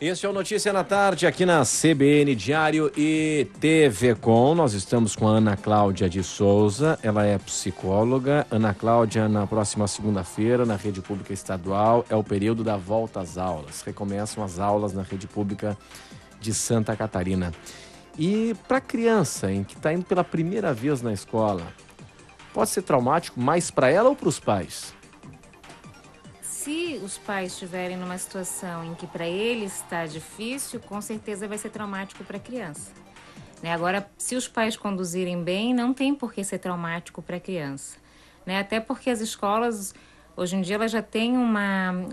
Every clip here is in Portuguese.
Este é o Notícia na Tarde, aqui na CBN Diário e TV Com. Nós estamos com a Ana Cláudia de Souza, ela é psicóloga. Ana Cláudia, na próxima segunda-feira, na Rede Pública Estadual, é o período da volta às aulas. Recomeçam as aulas na Rede Pública de Santa Catarina. E para a criança, que está indo pela primeira vez na escola, pode ser traumático mais para ela ou para os pais? Se os pais estiverem numa situação em que para eles está difícil, com certeza vai ser traumático para a criança. Agora, se os pais conduzirem bem, não tem por que ser traumático para a criança. Até porque as escolas, hoje em dia, elas já têm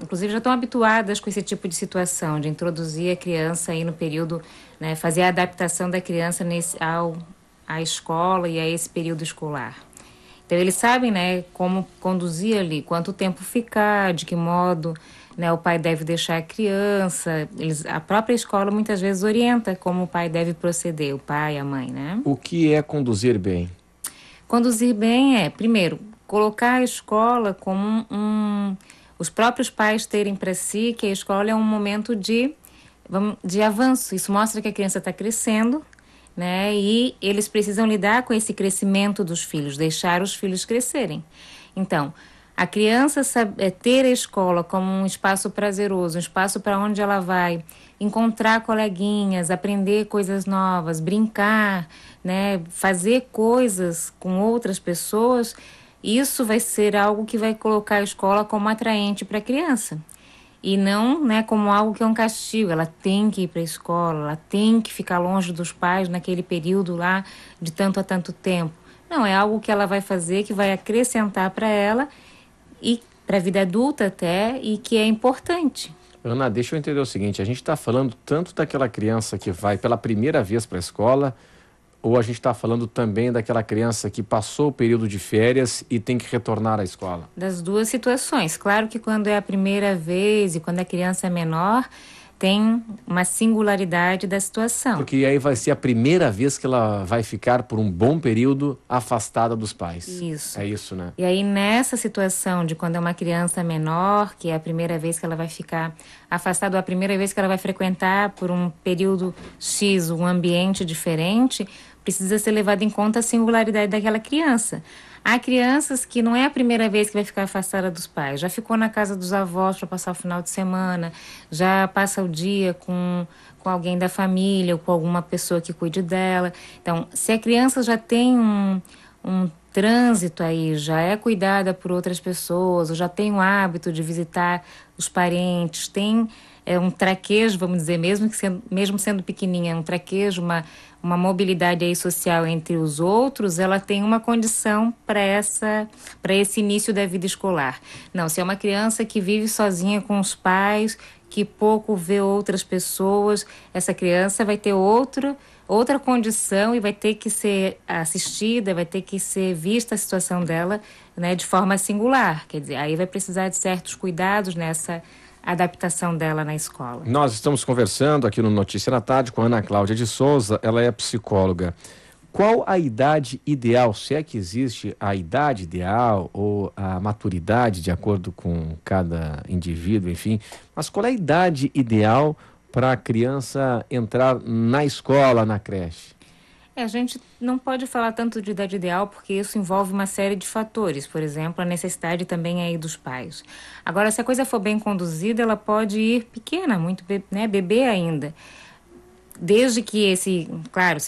inclusive já estão habituadas com esse tipo de situação, de introduzir a criança aí no período, fazer a adaptação da criança à escola e a esse período escolar. Então, eles sabem, como conduzir ali, quanto tempo ficar, de que modo, o pai deve deixar a criança. A própria escola, muitas vezes, orienta como o pai deve proceder, o pai, a mãe, O que é conduzir bem? Conduzir bem é, primeiro, colocar a escola como os próprios pais terem para si que a escola é um momento de avanço. Isso mostra que a criança está crescendo, e eles precisam lidar com esse crescimento dos filhos, deixar os filhos crescerem. Então, a criança ter a escola como um espaço prazeroso, um espaço para onde ela vai encontrar coleguinhas, aprender coisas novas, brincar, fazer coisas com outras pessoas, isso vai ser algo que vai colocar a escola como atraente para a criança. E não como algo que é um castigo. Ela tem que ir para a escola, ela tem que ficar longe dos pais naquele período lá de tanto a tanto tempo. Não, é algo que ela vai fazer, que vai acrescentar para ela e para a vida adulta até, e que é importante. Ana, deixa eu entender o seguinte, a gente está falando tanto daquela criança que vai pela primeira vez para a escola, ou a gente está falando também daquela criança que passou o período de férias e tem que retornar à escola? Das duas situações. Claro que quando é a primeira vez e quando a criança é menor, tem uma singularidade da situação. Porque aí vai ser a primeira vez que ela vai ficar por um bom período afastada dos pais. Isso. É isso, né? E aí nessa situação de quando é uma criança menor, que é a primeira vez que ela vai ficar afastada, ou a primeira vez que ela vai frequentar por um período X um ambiente diferente, precisa ser levado em conta a singularidade daquela criança. Há crianças que não é a primeira vez que vai ficar afastada dos pais, já ficou na casa dos avós para passar o final de semana, já passa o dia com alguém da família ou com alguma pessoa que cuide dela. Então, se a criança já tem um trânsito aí, já é cuidada por outras pessoas, ou já tem o hábito de visitar os parentes, tem um traquejo, vamos dizer, mesmo sendo pequenininha, um traquejo, uma mobilidade aí social entre os outros, ela tem uma condição para esse início da vida escolar. Não, se é uma criança que vive sozinha com os pais, que pouco vê outras pessoas, essa criança vai ter outra condição e vai ter que ser assistida, vai ter que ser vista a situação dela, de forma singular. Quer dizer, aí vai precisar de certos cuidados nessa adaptação dela na escola. Nós estamos conversando aqui no Notícia na Tarde com a Ana Cláudia de Souza, ela é psicóloga. Qual a idade ideal, se é que existe a idade ideal ou a maturidade de acordo com cada indivíduo, enfim, mas qual é a idade ideal para a criança entrar na escola, na creche? A gente não pode falar tanto de idade ideal porque isso envolve uma série de fatores, por exemplo, a necessidade também aí dos pais. Agora, se a coisa for bem conduzida, ela pode ir pequena, muito bebê ainda. Desde que se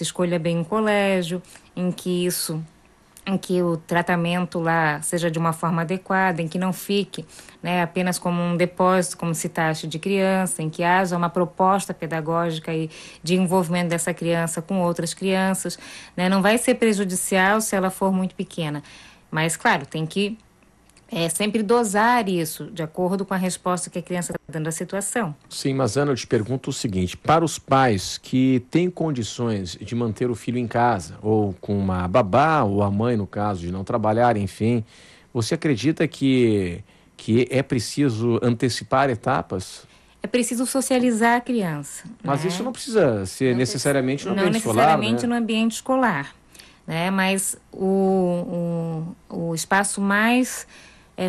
escolha bem um colégio, em que o tratamento lá seja de uma forma adequada, em que não fique apenas como um depósito, como citaste, de criança, em que haja uma proposta pedagógica e de envolvimento dessa criança com outras crianças. Não vai ser prejudicial se ela for muito pequena, mas, claro, tem que sempre dosar isso, de acordo com a resposta que a criança está dando à situação. Sim, mas Ana, eu te pergunto o seguinte, para os pais que têm condições de manter o filho em casa, ou com uma babá, ou a mãe, no caso, de não trabalhar, enfim, você acredita que é preciso antecipar etapas? É preciso socializar a criança. Mas isso não precisa ser necessariamente no ambiente escolar, Não necessariamente no ambiente escolar, mas o espaço mais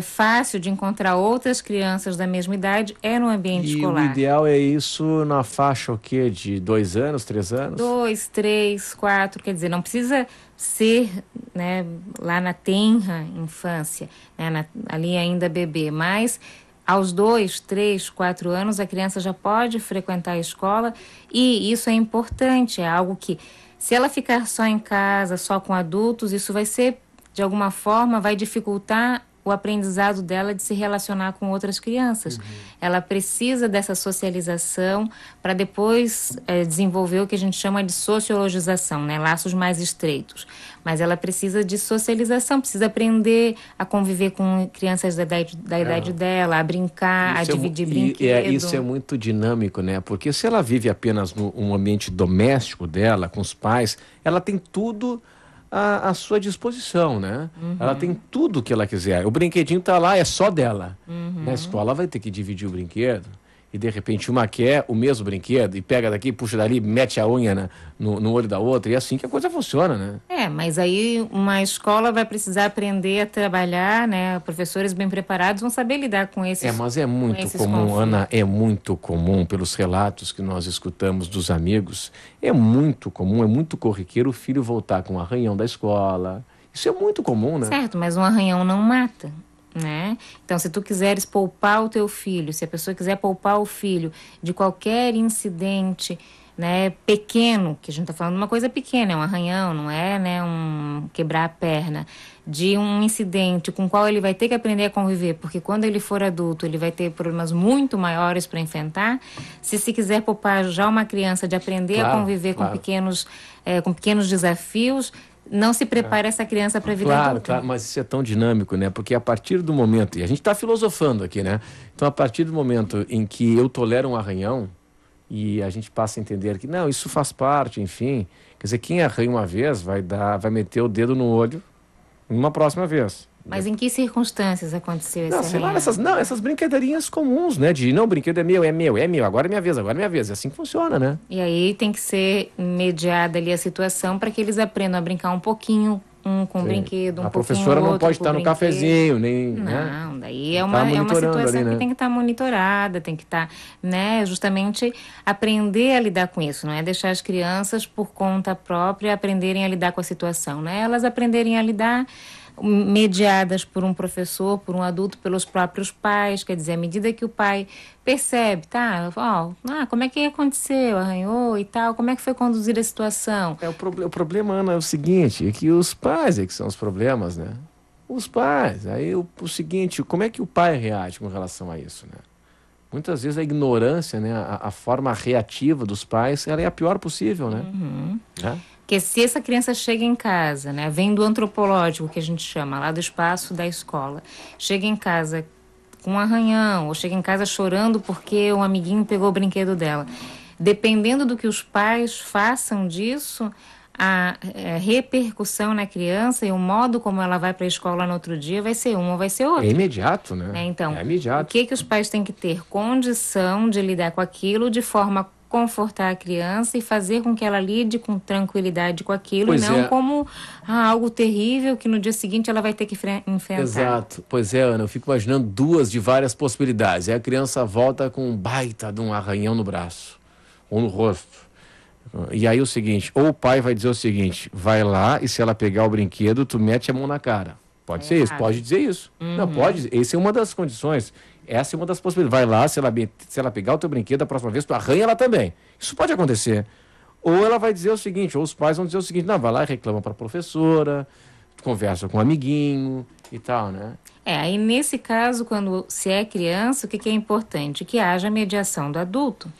fácil de encontrar outras crianças da mesma idade é no ambiente escolar. E o ideal é isso na faixa o quê? De 2 anos, 3 anos? 2, 3, 4, quer dizer, não precisa ser, né, lá na tenra infância, né, ali ainda bebê, mas aos 2, 3, 4 anos a criança já pode frequentar a escola, e isso é importante, é algo que, se ela ficar só em casa, só com adultos, isso vai ser, de alguma forma, vai dificultar o aprendizado dela de se relacionar com outras crianças. Ela precisa dessa socialização para depois desenvolver o que a gente chama de sociologização, né? Laços mais estreitos. Mas ela precisa de socialização, precisa aprender a conviver com crianças da idade dela, a brincar, a dividir brinquedos. Isso é muito dinâmico, né? Porque se ela vive apenas num ambiente doméstico dela, com os pais, ela tem tudo à sua disposição, né? Ela tem tudo o que ela quiser. O brinquedinho tá lá, é só dela. Na escola vai ter que dividir o brinquedo. E de repente uma quer o mesmo brinquedo e pega daqui, puxa dali, mete a unha no olho da outra. E é assim que a coisa funciona, né? Mas aí uma escola vai precisar aprender a trabalhar, né? Professores bem preparados vão saber lidar com esses mas é muito comum, Ana, é muito comum, pelos relatos que nós escutamos dos amigos, é muito comum, é muito corriqueiro o filho voltar com um arranhão da escola. Isso é muito comum, né? Certo, mas um arranhão não mata, né? Então, se tu quiseres poupar o teu filho, se a pessoa quiser poupar o filho de qualquer incidente, né, pequeno, que a gente está falando de uma coisa pequena, é um arranhão, não é, né, um quebrar a perna, de um incidente com o qual ele vai ter que aprender a conviver, porque quando ele for adulto ele vai ter problemas muito maiores para enfrentar. Se quiser poupar já uma criança de aprender a conviver com pequenos desafios, não se prepara essa criança para a vida adulta. Claro, mas isso é tão dinâmico, né? Porque a partir do momento, e a gente está filosofando aqui, né? Então, a partir do momento em que eu tolero um arranhão, e a gente passa a entender que, não, isso faz parte, enfim. Quer dizer, quem arranha uma vez vai meter o dedo no olho uma próxima vez. Mas em que circunstâncias aconteceu esse arranhão? Essas brincadeirinhas comuns, né? De, não, o brinquedo é meu, agora é minha vez. É assim que funciona, né? E aí tem que ser mediada ali a situação para que eles aprendam a brincar um pouquinho com o brinquedo, a professora não pode estar no cafezinho, nem... Não, daí é uma situação ali, né? Que tem que estar monitorada, tem que estar, né, justamente aprender a lidar com isso, não é deixar as crianças por conta própria aprenderem a lidar com a situação, né? Elas aprenderem a lidar mediadas por um professor, por um adulto, pelos próprios pais, quer dizer, à medida que o pai percebe, como é que aconteceu, arranhou e tal, como é que foi conduzir a situação? O problema, Ana, é o seguinte, é que os pais é que são os problemas, né? Os pais, aí o seguinte, como é que o pai reage com relação a isso, né? Muitas vezes a ignorância, né, a forma reativa dos pais, ela é a pior possível, né? Né? Porque se essa criança chega em casa, né, vem do antropológico, que a gente chama, lá do espaço da escola, chega em casa com um arranhão, ou chega em casa chorando porque um amiguinho pegou o brinquedo dela, dependendo do que os pais façam disso, a repercussão na criança e o modo como ela vai para a escola no outro dia vai ser um ou vai ser outro. É imediato, né? Então, é imediato. O que os pais têm que ter condição de lidar com aquilo de forma confortar a criança e fazer com que ela lide com tranquilidade com aquilo, e não como algo terrível que no dia seguinte ela vai ter que enfrentar. Exato. Pois é, Ana, eu fico imaginando duas de várias possibilidades. Aí a criança volta com um baita de um arranhão no braço ou no rosto. E aí o seguinte, ou o pai vai dizer o seguinte, vai lá e se ela pegar o brinquedo, tu mete a mão na cara. Pode ser isso, pode dizer isso. Não, pode, essa é uma das condições. Essa é uma das possibilidades. Vai lá, se ela pegar o teu brinquedo, a próxima vez tu arranha ela também. Isso pode acontecer. Ou ela vai dizer o seguinte, ou os pais vão dizer o seguinte, não, vai lá e reclama para a professora, conversa com um amiguinho e tal, né? Aí nesse caso, se é criança, o que é importante? Que haja mediação do adulto.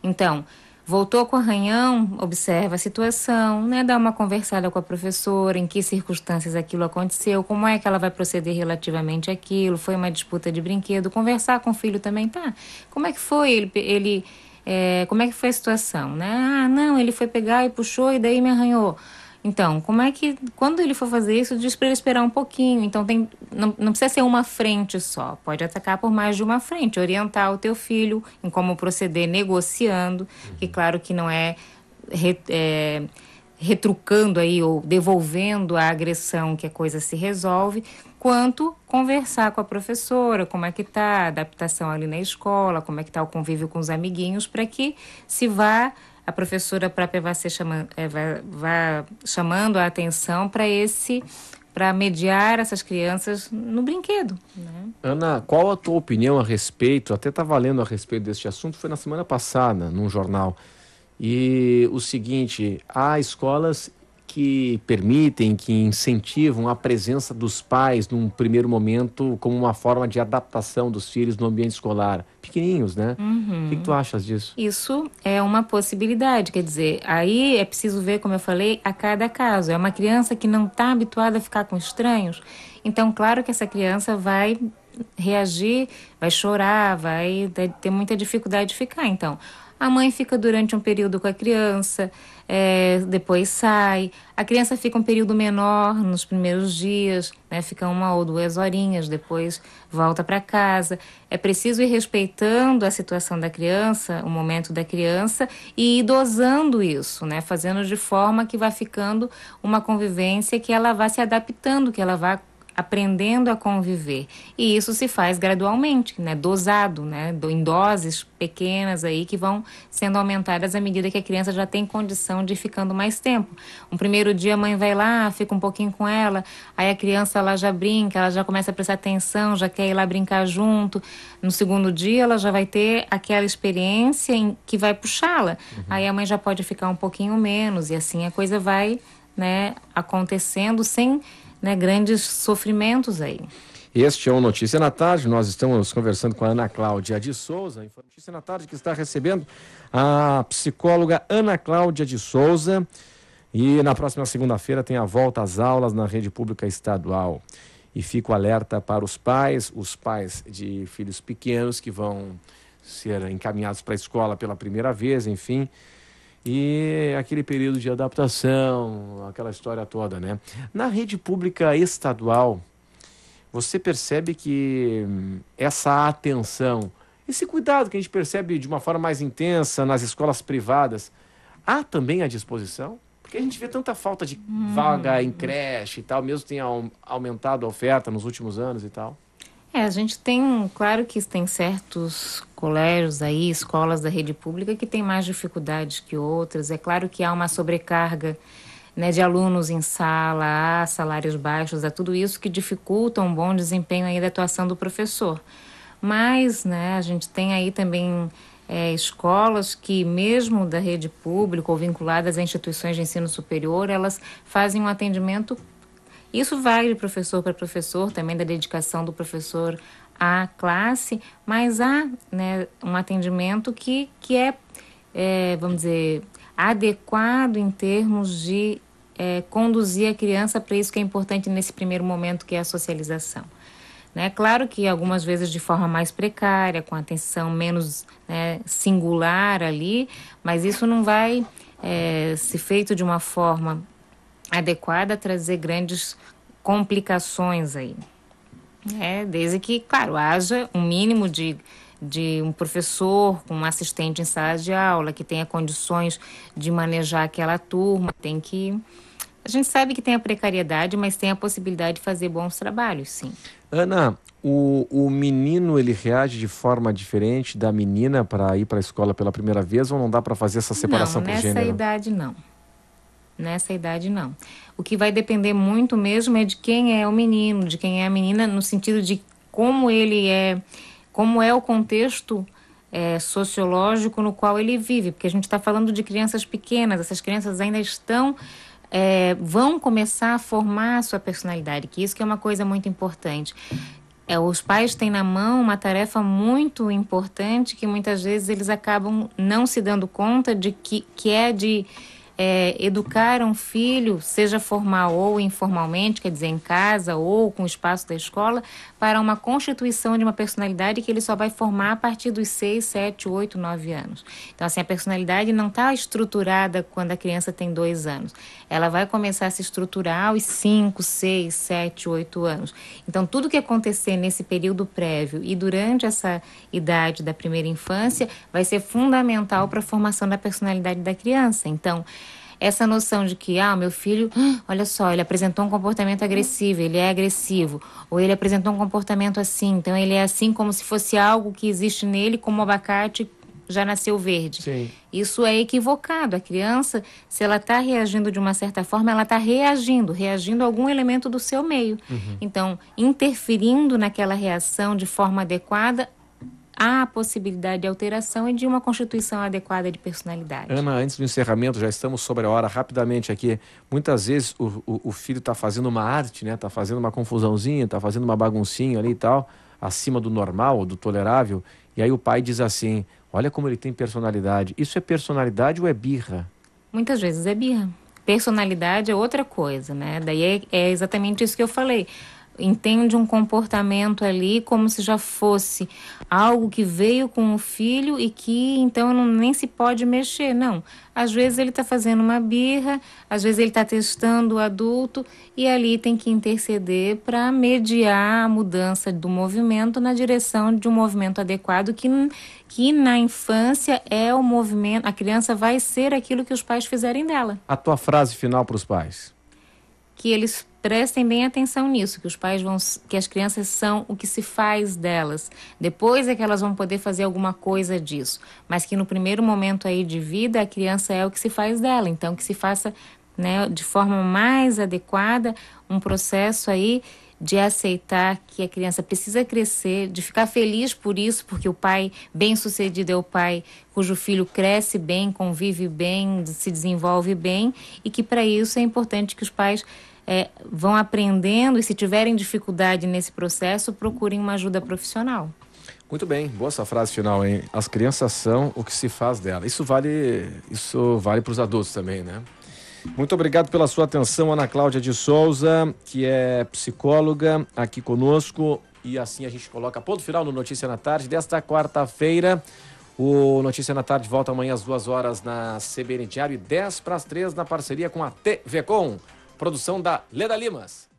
Então, voltou com o arranhão, observa a situação, né? Dá uma conversada com a professora, em que circunstâncias aquilo aconteceu, como é que ela vai proceder relativamente àquilo, foi uma disputa de brinquedo, conversar com o filho também, tá? Como é que foi? Como é que foi a situação, né? Não, ele foi pegar e puxou e daí me arranhou. Então, como é que, quando ele for fazer isso, diz para ele esperar um pouquinho. Então, não precisa ser uma frente só. Pode atacar por mais de uma frente. Orientar o teu filho em como proceder negociando. Que, claro, que não é retrucando aí ou devolvendo a agressão que a coisa se resolve. quanto conversar com a professora, como é que está a adaptação ali na escola, como é que está o convívio com os amiguinhos, para que se vá, a professora própria vai chamando a atenção para mediar essas crianças no brinquedo, né? Ana, qual a tua opinião a respeito? Até estava lendo a respeito deste assunto, foi na semana passada, num jornal. E o seguinte, há escolas que permitem, que incentivam a presença dos pais num primeiro momento como uma forma de adaptação dos filhos no ambiente escolar. Pequenininhos, né? O que tu achas disso? Isso é uma possibilidade, quer dizer, aí é preciso ver, como eu falei, a cada caso. É uma criança que não está habituada a ficar com estranhos, então claro que essa criança vai reagir, vai chorar, vai ter muita dificuldade de ficar. Então, a mãe fica durante um período com a criança, depois sai. A criança fica um período menor nos primeiros dias, né? Fica 1 ou 2 horinhas, depois volta para casa. É preciso ir respeitando a situação da criança, o momento da criança, e ir dosando isso, né? Fazendo de forma que vai ficando uma convivência que ela vá se adaptando, que ela vá aprendendo a conviver. E isso se faz gradualmente, né? Dosado, né? Em doses pequenas aí que vão sendo aumentadas à medida que a criança já tem condição de ir ficando mais tempo. Um primeiro dia a mãe vai lá, fica um pouquinho com ela, aí a criança ela já brinca, ela já começa a prestar atenção, já quer ir lá brincar junto. No segundo dia ela já vai ter aquela experiência que vai puxá-la. Aí a mãe já pode ficar um pouquinho menos e assim a coisa vai, né, acontecendo sem, né, grandes sofrimentos aí. Este é o Notícia na Tarde, nós estamos conversando com a Ana Cláudia de Souza, Notícia na Tarde que está recebendo a psicóloga Ana Cláudia de Souza, e na próxima segunda-feira tem a volta às aulas na rede pública estadual. E fico alerta para os pais de filhos pequenos que vão ser encaminhados para a escola pela primeira vez, enfim, e aquele período de adaptação, aquela história toda, né? Na rede pública estadual, você percebe que essa atenção, esse cuidado que a gente percebe de uma forma mais intensa nas escolas privadas, há também à disposição? Porque a gente vê tanta falta de vaga em creche e tal, mesmo tenha aumentado a oferta nos últimos anos e tal. A gente tem, claro que tem certos colégios aí, escolas da rede pública que têm mais dificuldades que outras. É claro que há uma sobrecarga, né, de alunos em sala, há salários baixos, há tudo isso que dificulta um bom desempenho aí da atuação do professor. Mas, né, a gente tem aí também escolas que, mesmo da rede pública ou vinculadas a instituições de ensino superior, elas fazem um atendimento. Isso vai de professor para professor, também da dedicação do professor à classe, mas há, né, um atendimento que é, vamos dizer, adequado em termos de conduzir a criança para isso que é importante nesse primeiro momento, que é a socialização. Né? Claro que algumas vezes de forma mais precária, com atenção menos, né, singular ali, mas isso não vai ser feito de uma forma adequada a trazer grandes complicações aí. Desde que, claro, haja um mínimo de um professor, um assistente em sala de aula, que tenha condições de manejar aquela turma, a gente sabe que tem a precariedade, mas tem a possibilidade de fazer bons trabalhos, sim. Ana, o menino, ele reage de forma diferente da menina para ir para a escola pela primeira vez, ou não dá para fazer essa separação por gênero? Nessa idade não. Nessa idade não. O que vai depender muito mesmo é de quem é o menino, de quem é a menina, no sentido de como ele é, como é o contexto sociológico no qual ele vive, porque a gente está falando de crianças pequenas, essas crianças ainda vão começar a formar a sua personalidade, que isso que é uma coisa muito importante. Os pais têm na mão uma tarefa muito importante que muitas vezes eles acabam não se dando conta de que é de educar um filho, seja formal ou informalmente, quer dizer, em casa ou com o espaço da escola, para uma constituição de uma personalidade que ele só vai formar a partir dos 6, 7, 8, 9 anos. Então, assim, a personalidade não está estruturada quando a criança tem 2 anos. Ela vai começar a se estruturar aos 5, 6, 7, 8 anos. Então, tudo que acontecer nesse período prévio e durante essa idade da primeira infância vai ser fundamental para a formação da personalidade da criança. Então, essa noção de que, o meu filho, olha só, ele apresentou um comportamento agressivo, ele é agressivo, ou ele apresentou um comportamento assim, então ele é assim como se fosse algo que existe nele, como o abacate já nasceu verde. Sim. Isso é equivocado. A criança, se ela está reagindo de uma certa forma, ela está reagindo a algum elemento do seu meio. Então, interferindo naquela reação de forma adequada, há a possibilidade de alteração e de uma constituição adequada de personalidade. Ana, antes do encerramento, já estamos sobre a hora, rapidamente aqui. Muitas vezes o filho está fazendo uma arte, né? Está fazendo uma confusãozinha, está fazendo uma baguncinha ali e tal, acima do normal, do tolerável. E aí o pai diz assim, olha como ele tem personalidade. Isso é personalidade ou é birra? Muitas vezes é birra. Personalidade é outra coisa, né? Daí é exatamente isso que eu falei. Entende um comportamento ali como se já fosse algo que veio com o filho e que então nem se pode mexer, não. Às vezes ele está fazendo uma birra, às vezes ele está testando o adulto e ali tem que interceder para mediar a mudança do movimento na direção de um movimento adequado que na infância é o movimento, a criança vai ser aquilo que os pais fizerem dela. A tua frase final para os pais? Que eles prestem bem atenção nisso, que as crianças são o que se faz delas. Depois é que elas vão poder fazer alguma coisa disso. Mas que no primeiro momento aí de vida, a criança é o que se faz dela. Então, que se faça, né, de forma mais adequada um processo aí de aceitar que a criança precisa crescer, de ficar feliz por isso, porque o pai bem-sucedido é o pai cujo filho cresce bem, convive bem, se desenvolve bem, e que para isso é importante que os pais vão aprendendo e, se tiverem dificuldade nesse processo, procurem uma ajuda profissional. Muito bem, boa essa frase final, hein? As crianças são o que se faz dela. Isso vale para os adultos também, né? Muito obrigado pela sua atenção, Ana Cláudia de Souza, que é psicóloga aqui conosco. E assim a gente coloca ponto final no Notícia na Tarde desta quarta-feira. O Notícia na Tarde volta amanhã às 2 horas na CBN Diário e 2:50 na parceria com a TV Com. Produção da Leda Limas.